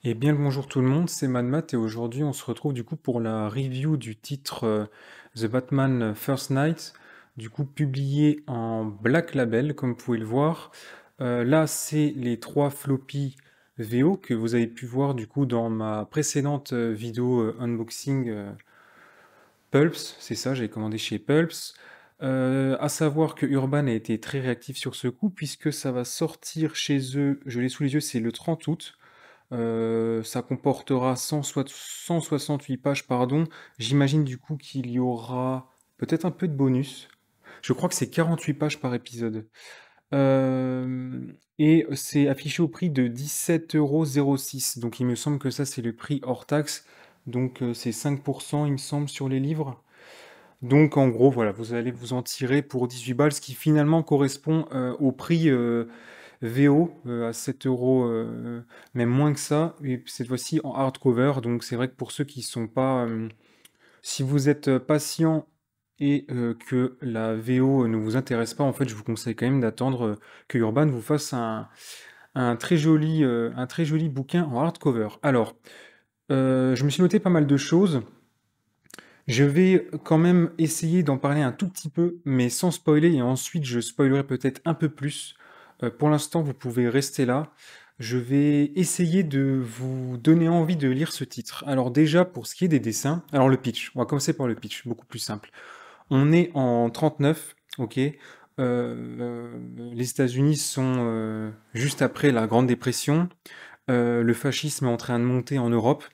Eh bien le bonjour tout le monde, c'est MadMat et aujourd'hui on se retrouve du coup pour la review du titre The Batman First Night, du coup publié en Black Label comme vous pouvez le voir. Là c'est les trois floppies VO que vous avez pu voir du coup dans ma précédente vidéo unboxing Pulps, c'est ça, j'ai commandé chez Pulps. À savoir que Urban a été très réactif sur ce coup puisque ça va sortir chez eux, je l'ai sous les yeux, c'est le 30 août. Ça comportera 168 pages, pardon. J'imagine du coup qu'il y aura peut-être un peu de bonus. Je crois que c'est 48 pages par épisode. Et c'est affiché au prix de 17,06 €. Donc il me semble que ça c'est le prix hors taxe. Donc c'est 5% il me semble sur les livres. Donc en gros voilà, vous allez vous en tirer pour 18 balles, ce qui finalement correspond au prix VO à 7 euros, même moins que ça, et cette fois-ci en hardcover. Donc c'est vrai que pour ceux qui sont pas, si vous êtes patient et que la VO ne vous intéresse pas, en fait, je vous conseille quand même d'attendre que Urban vous fasse un très joli bouquin en hardcover. Alors, je me suis noté pas mal de choses. Je vais quand même essayer d'en parler un tout petit peu, mais sans spoiler, et ensuite je spoilerai peut-être un peu plus. Pour l'instant, vous pouvez rester là. Je vais essayer de vous donner envie de lire ce titre. Alors déjà, pour ce qui est des dessins, alors le pitch, on va commencer par le pitch, beaucoup plus simple. On est en 39, ok. Les États-Unis sont juste après la Grande Dépression. Le fascisme est en train de monter en Europe.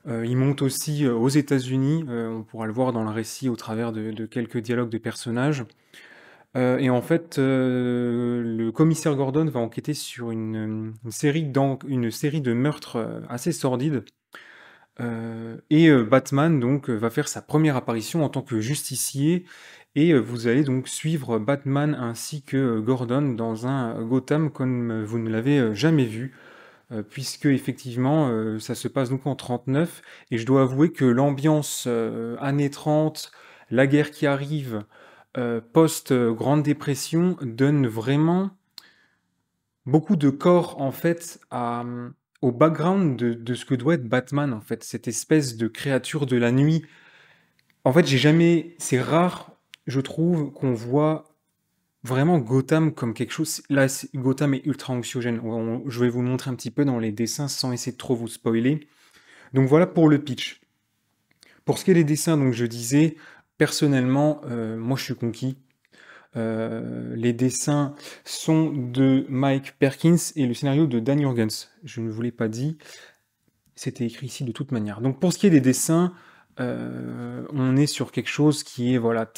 Il monte aussi aux États-Unis, on pourra le voir dans le récit au travers de quelques dialogues de personnages. Et en fait, le commissaire Gordon va enquêter sur une série de meurtres assez sordides. Et Batman donc va faire sa première apparition en tant que justicier. Et vous allez donc suivre Batman ainsi que Gordon dans un Gotham comme vous ne l'avez jamais vu puisque effectivement ça se passe donc en 39 et je dois avouer que l'ambiance années 30, la guerre qui arrive, post Grande Dépression donne vraiment beaucoup de corps en fait au background de ce que doit être Batman en fait, cette espèce de créature de la nuit. En fait, c'est rare, je trouve, qu'on voit vraiment Gotham comme quelque chose. Là, Gotham est ultra anxiogène. Je vais vous le montrer un petit peu dans les dessins sans essayer de trop vous spoiler. Donc voilà pour le pitch. Pour ce qui est des dessins, donc je disais, personnellement, moi je suis conquis. Les dessins sont de Mike Perkins et le scénario de Dan Jurgens. Je ne vous l'ai pas dit, c'était écrit ici de toute manière. Donc pour ce qui est des dessins, on est sur quelque chose qui est voilà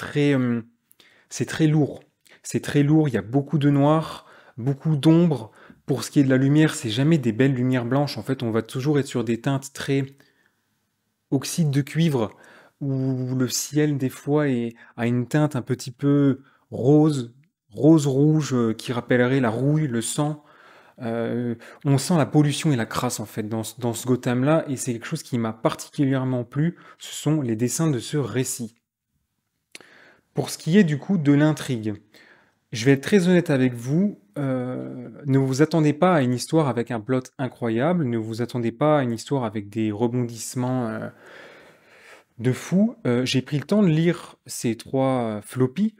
c'est très lourd. C'est très lourd, il y a beaucoup de noir, beaucoup d'ombre. Pour ce qui est de la lumière, c'est jamais des belles lumières blanches. En fait, on va toujours être sur des teintes très oxyde de cuivre, où le ciel, des fois, a une teinte un petit peu rose, rose-rouge, qui rappellerait la rouille, le sang. Euh, on sent la pollution et la crasse, en fait, dans ce Gotham-là, et c'est quelque chose qui m'a particulièrement plu. Ce sont les dessins de ce récit. Pour ce qui est du coup de l'intrigue, je vais être très honnête avec vous, ne vous attendez pas à une histoire avec un plot incroyable, ne vous attendez pas à une histoire avec des rebondissements de fou. J'ai pris le temps de lire ces trois floppies,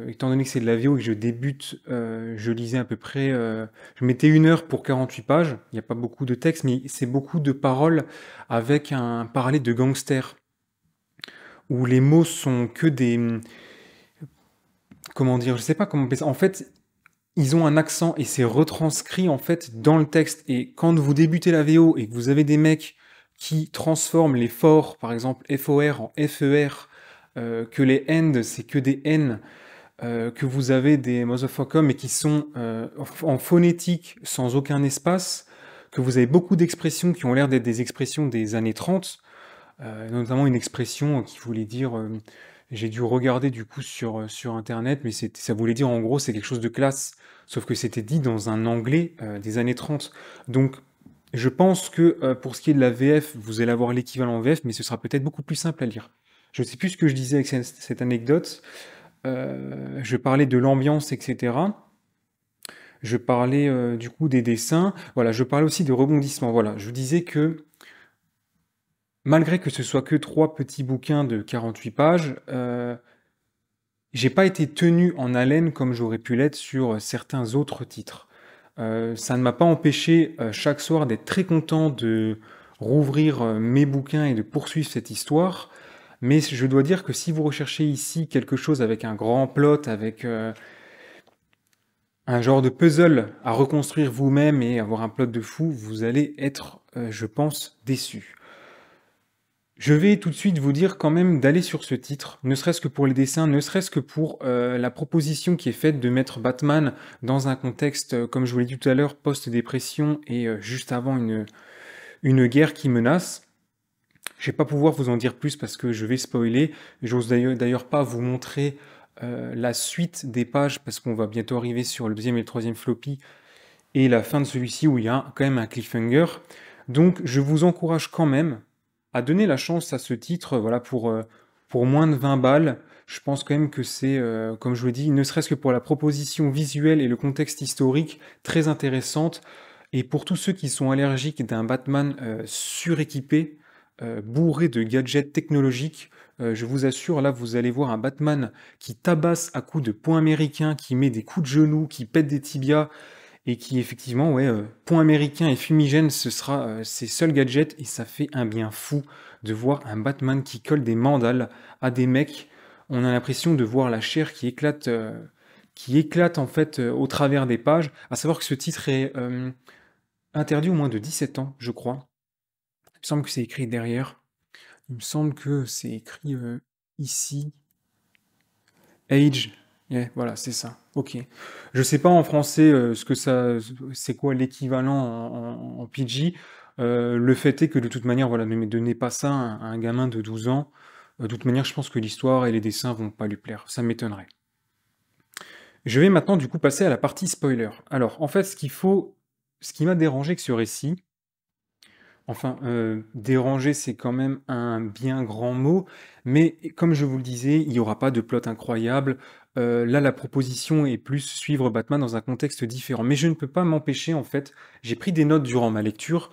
étant donné que c'est de la VO et que je débute, je lisais à peu près, je mettais 1 heure pour 48 pages, il n'y a pas beaucoup de texte, mais c'est beaucoup de paroles avec un parler de gangster, où les mots sont que des... Comment dire, je sais pas comment appeler ça. En fait, ils ont un accent et c'est retranscrit en fait dans le texte. Et quand vous débutez la VO et que vous avez des mecs qui transforment les forts, par exemple FOR en FER, que les end c'est que des N, que vous avez des motherfuckers mais qui sont en phonétique sans aucun espace, que vous avez beaucoup d'expressions qui ont l'air d'être des expressions des années 30, notamment une expression qui voulait dire, j'ai dû regarder du coup sur internet, mais ça voulait dire en gros c'est quelque chose de classe, sauf que c'était dit dans un anglais des années 30. Donc je pense que pour ce qui est de la VF, vous allez avoir l'équivalent VF, mais ce sera peut-être beaucoup plus simple à lire. Je ne sais plus ce que je disais avec cette anecdote. Je parlais de l'ambiance, etc. Je parlais du coup des dessins. Voilà, je parlais aussi de rebondissements. Voilà, je vous disais que malgré que ce soit que trois petits bouquins de 48 pages, j'ai pas été tenu en haleine comme j'aurais pu l'être sur certains autres titres. Ça ne m'a pas empêché chaque soir d'être très content de rouvrir mes bouquins et de poursuivre cette histoire. Mais je dois dire que si vous recherchez ici quelque chose avec un grand plot, avec un genre de puzzle à reconstruire vous-même et avoir un plot de fou, vous allez être, je pense, déçu. Je vais tout de suite vous dire quand même d'aller sur ce titre, ne serait-ce que pour les dessins, ne serait-ce que pour la proposition qui est faite de mettre Batman dans un contexte, comme je vous l'ai dit tout à l'heure, post-dépression et juste avant une guerre qui menace. Je vais pas pouvoir vous en dire plus parce que je vais spoiler. J'ose d'ailleurs pas vous montrer la suite des pages parce qu'on va bientôt arriver sur le deuxième et le troisième floppy et la fin de celui-ci où il y a quand même un cliffhanger. Donc je vous encourage quand même à donner la chance à ce titre, voilà, pour moins de 20 balles. Je pense quand même que c'est, comme je vous l'ai dit, ne serait-ce que pour la proposition visuelle et le contexte historique, très intéressante. Et pour tous ceux qui sont allergiques d'un Batman suréquipé, bourré de gadgets technologiques, je vous assure, là, vous allez voir un Batman qui tabasse à coups de poing américain, qui met des coups de genoux, qui pète des tibias, et qui effectivement, ouais, point américain et fumigène, ce sera ses seuls gadgets, et ça fait un bien fou de voir un Batman qui colle des mandales à des mecs. On a l'impression de voir la chair qui éclate en fait au travers des pages. À savoir que ce titre est interdit au moins de 17 ans, je crois. Il me semble que c'est écrit derrière. Il me semble que c'est écrit ici. Age. Yeah, voilà, c'est ça. Ok. Je sais pas en français ce que ça, c'est quoi l'équivalent en PG. Le fait est que de toute manière, voilà, ne donnez pas ça à un gamin de 12 ans. De toute manière, je pense que l'histoire et les dessins vont pas lui plaire. Ça m'étonnerait. Je vais maintenant du coup passer à la partie spoiler. Alors, en fait, ce qui m'a dérangé avec ce récit, enfin, déranger, c'est quand même un bien grand mot, mais comme je vous le disais, il n'y aura pas de plot incroyable. Là, la proposition est plus suivre Batman dans un contexte différent. Mais je ne peux pas m'empêcher, en fait, j'ai pris des notes durant ma lecture,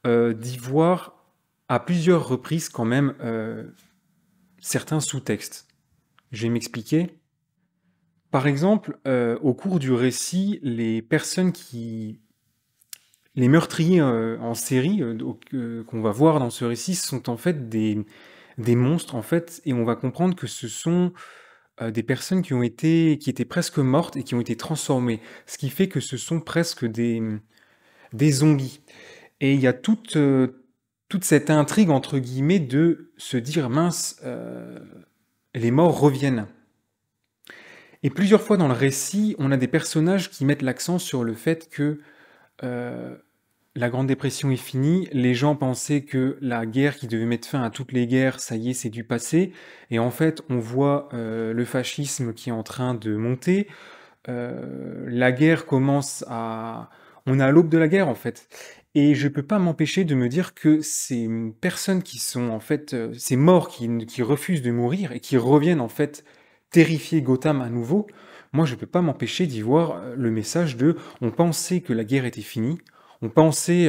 d'y voir à plusieurs reprises quand même certains sous-textes. Je vais m'expliquer. Par exemple, au cours du récit, les meurtriers en série qu'on va voir dans ce récit sont en fait des monstres en fait, et on va comprendre que ce sont des personnes qui étaient presque mortes et qui ont été transformées, ce qui fait que ce sont presque des zombies. Et il y a toute cette intrigue entre guillemets de se dire mince, les morts reviennent. Et plusieurs fois dans le récit, on a des personnages qui mettent l'accent sur le fait que euh, la Grande Dépression est finie, les gens pensaient que la guerre qui devait mettre fin à toutes les guerres, ça y est, c'est du passé, et en fait, on voit le fascisme qui est en train de monter, la guerre commence à... On est à l'aube de la guerre, en fait. Et je peux pas m'empêcher de me dire que ces personnes qui sont, en fait, ces morts qui refusent de mourir et qui reviennent, en fait, terrifier Gotham à nouveau, moi, je peux pas m'empêcher d'y voir le message de on pensait que la guerre était finie, on pensait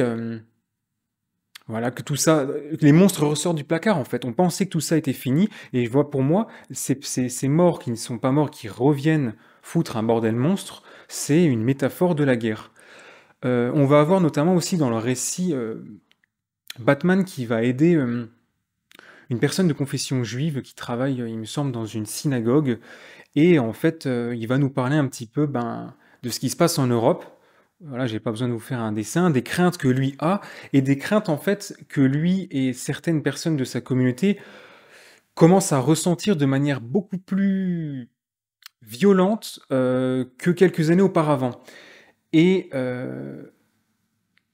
voilà, que tout ça, que les monstres ressortent du placard en fait. On pensait que tout ça était fini, et je vois pour moi, ces morts qui ne sont pas morts, qui reviennent foutre un bordel monstre, c'est une métaphore de la guerre. On va avoir notamment aussi dans le récit Batman qui va aider une personne de confession juive qui travaille, il me semble, dans une synagogue, et en fait, il va nous parler un petit peu de ce qui se passe en Europe. Voilà, j'ai pas besoin de vous faire un dessin, des craintes que lui a, et des craintes en fait que lui et certaines personnes de sa communauté commencent à ressentir de manière beaucoup plus violente que quelques années auparavant. Et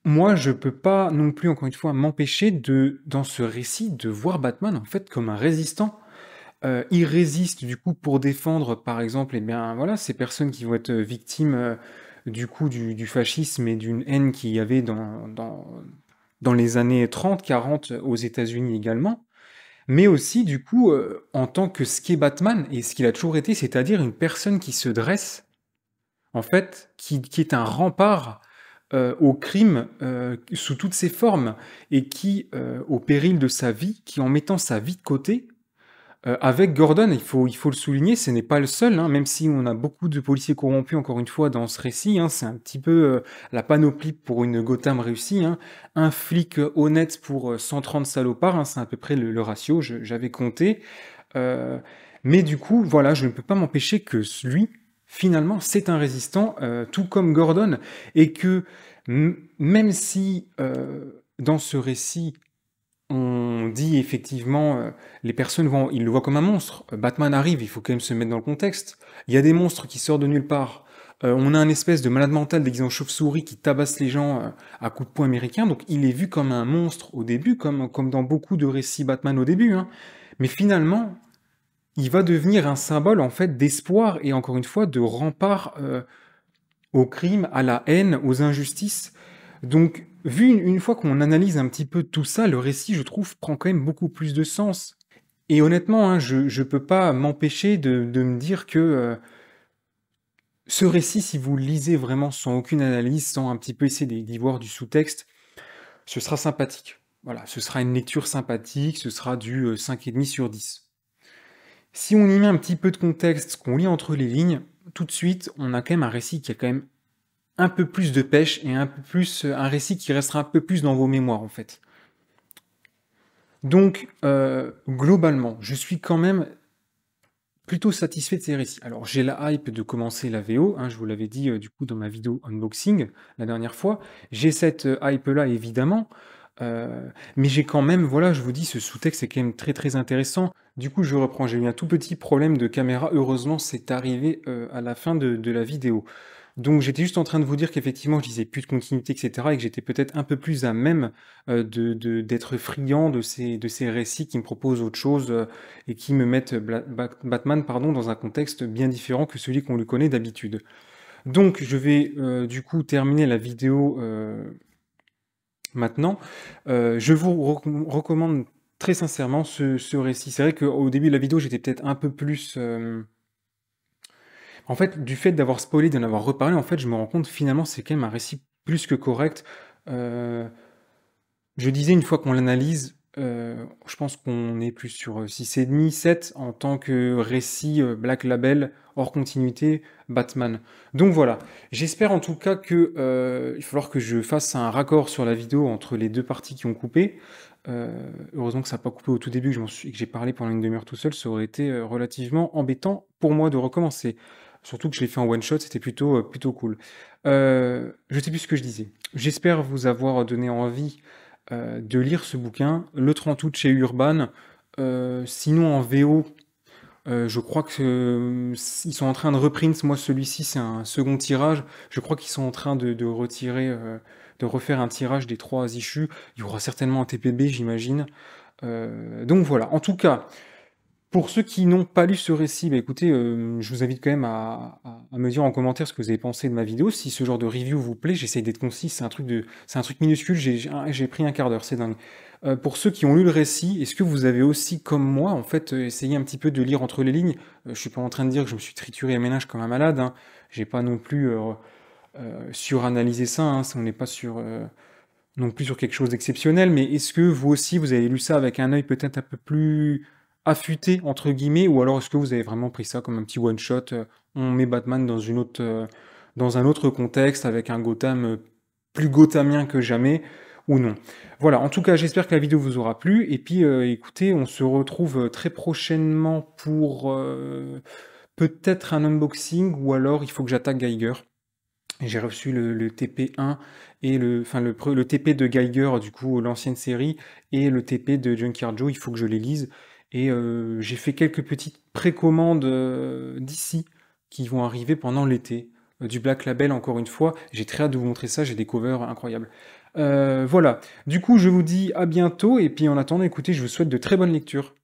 moi, je peux pas non plus, encore une fois, m'empêcher dans ce récit, de voir Batman en fait comme un résistant. Il résiste du coup pour défendre, par exemple, eh bien voilà, ces personnes qui vont être victimes du coup du fascisme et d'une haine qu'il y avait dans les années 30, 40 aux États-Unis également, mais aussi du coup en tant que ce qu'est Batman et ce qu'il a toujours été, c'est-à-dire une personne qui se dresse en fait, qui est un rempart au crime sous toutes ses formes, et qui, au péril de sa vie, qui en mettant sa vie de côté, avec Gordon, il faut le souligner, ce n'est pas le seul, hein, même si on a beaucoup de policiers corrompus, encore une fois, dans ce récit, hein, c'est un petit peu la panoplie pour une Gotham réussie, hein. Un flic honnête pour 130 salopards, hein, c'est à peu près le ratio, j'avais compté. Euh, mais du coup, voilà, je ne peux pas m'empêcher que lui, finalement, c'est un résistant, tout comme Gordon, et que même si dans ce récit, on dit effectivement, les personnes ils le voient comme un monstre. Batman arrive, il faut quand même se mettre dans le contexte. Il y a des monstres qui sortent de nulle part. On a un espèce de malade mental déguisé en chauve-souris qui tabasse les gens à coups de poing américains. Donc il est vu comme un monstre au début, comme dans beaucoup de récits Batman au début, hein. Mais finalement, il va devenir un symbole en fait d'espoir et encore une fois de rempart au crime, à la haine, aux injustices. Donc, vu une fois qu'on analyse un petit peu tout ça, le récit, je trouve, prend quand même beaucoup plus de sens. Et honnêtement, hein, je peux pas m'empêcher de me dire que ce récit, si vous le lisez vraiment sans aucune analyse, sans un petit peu essayer d'y voir du sous-texte, ce sera sympathique. Voilà, ce sera une lecture sympathique, ce sera du 5,5 sur 10. Si on y met un petit peu de contexte, qu'on lit entre les lignes, tout de suite, on a quand même un récit qui a quand même un peu plus de pêche et un peu plus un récit qui restera un peu plus dans vos mémoires en fait. Donc globalement, je suis quand même plutôt satisfait de ces récits. Alors j'ai la hype de commencer la VO, hein, je vous l'avais dit du coup dans ma vidéo unboxing la dernière fois. J'ai cette hype là évidemment, mais j'ai quand même, voilà, je vous dis, ce sous-texte est quand même très très intéressant. Du coup je reprends, j'ai eu un tout petit problème de caméra, heureusement c'est arrivé à la fin de la vidéo. Donc j'étais juste en train de vous dire qu'effectivement je disais plus de continuité, etc. et que j'étais peut-être un peu plus à même d'être friand de ces récits qui me proposent autre chose et qui me mettent Batman pardon, dans un contexte bien différent que celui qu'on lui connaît d'habitude. Donc je vais du coup terminer la vidéo maintenant. Je vous recommande très sincèrement ce récit. C'est vrai qu'au début de la vidéo j'étais peut-être un peu plus... En fait, du fait d'avoir spoilé, d'en avoir reparlé, en fait, je me rends compte finalement c'est quand même un récit plus que correct. Euh, je disais une fois qu'on l'analyse, je pense qu'on est plus sur 6,5, 7 en tant que récit Black Label, hors continuité, Batman. Donc voilà, j'espère en tout cas que il va falloir que je fasse un raccord sur la vidéo entre les deux parties qui ont coupé. Heureusement que ça n'a pas coupé au tout début, que j'ai parlé pendant une demi-heure tout seul, ça aurait été relativement embêtant pour moi de recommencer. Surtout que je l'ai fait en one shot, c'était plutôt cool. Je sais plus ce que je disais. J'espère vous avoir donné envie de lire ce bouquin, Le 30 août chez Urban. Sinon en VO, je crois que ils sont en train de reprint. Moi, celui-ci, c'est un second tirage. Je crois qu'ils sont en train de retirer, de refaire un tirage des 3 issues. Il y aura certainement un TPB, j'imagine. Donc voilà. En tout cas, pour ceux qui n'ont pas lu ce récit, bah écoutez, je vous invite quand même à me dire en commentaire ce que vous avez pensé de ma vidéo. Si ce genre de review vous plaît, j'essaye d'être concis, c'est un truc minuscule, j'ai pris un quart d'heure, c'est dingue. Pour ceux qui ont lu le récit, est-ce que vous avez aussi, comme moi, en fait, essayé un petit peu de lire entre les lignes? Je suis pas en train de dire que je me suis trituré à ménage comme un malade, hein. J'ai pas non plus suranalysé ça, hein. On n'est pas sur non plus sur quelque chose d'exceptionnel, mais est-ce que vous aussi, vous avez lu ça avec un œil peut-être un peu plus affûté, entre guillemets, ou alors est-ce que vous avez vraiment pris ça comme un petit one-shot, on met Batman dans dans un autre contexte, avec un Gotham plus gothamien que jamais, ou non. Voilà, en tout cas, j'espère que la vidéo vous aura plu, et puis écoutez, on se retrouve très prochainement pour peut-être un unboxing, ou alors il faut que j'attaque Geiger. J'ai reçu le TP1 et le TP de Geiger, du coup, l'ancienne série, et le TP de Junkyard Joe, il faut que je les lise. Et j'ai fait quelques petites précommandes d'ici qui vont arriver pendant l'été. Du Black Label, encore une fois. J'ai très hâte de vous montrer ça, j'ai des covers incroyables. Voilà, du coup, je vous dis à bientôt, et puis en attendant, écoutez, je vous souhaite de très bonnes lectures.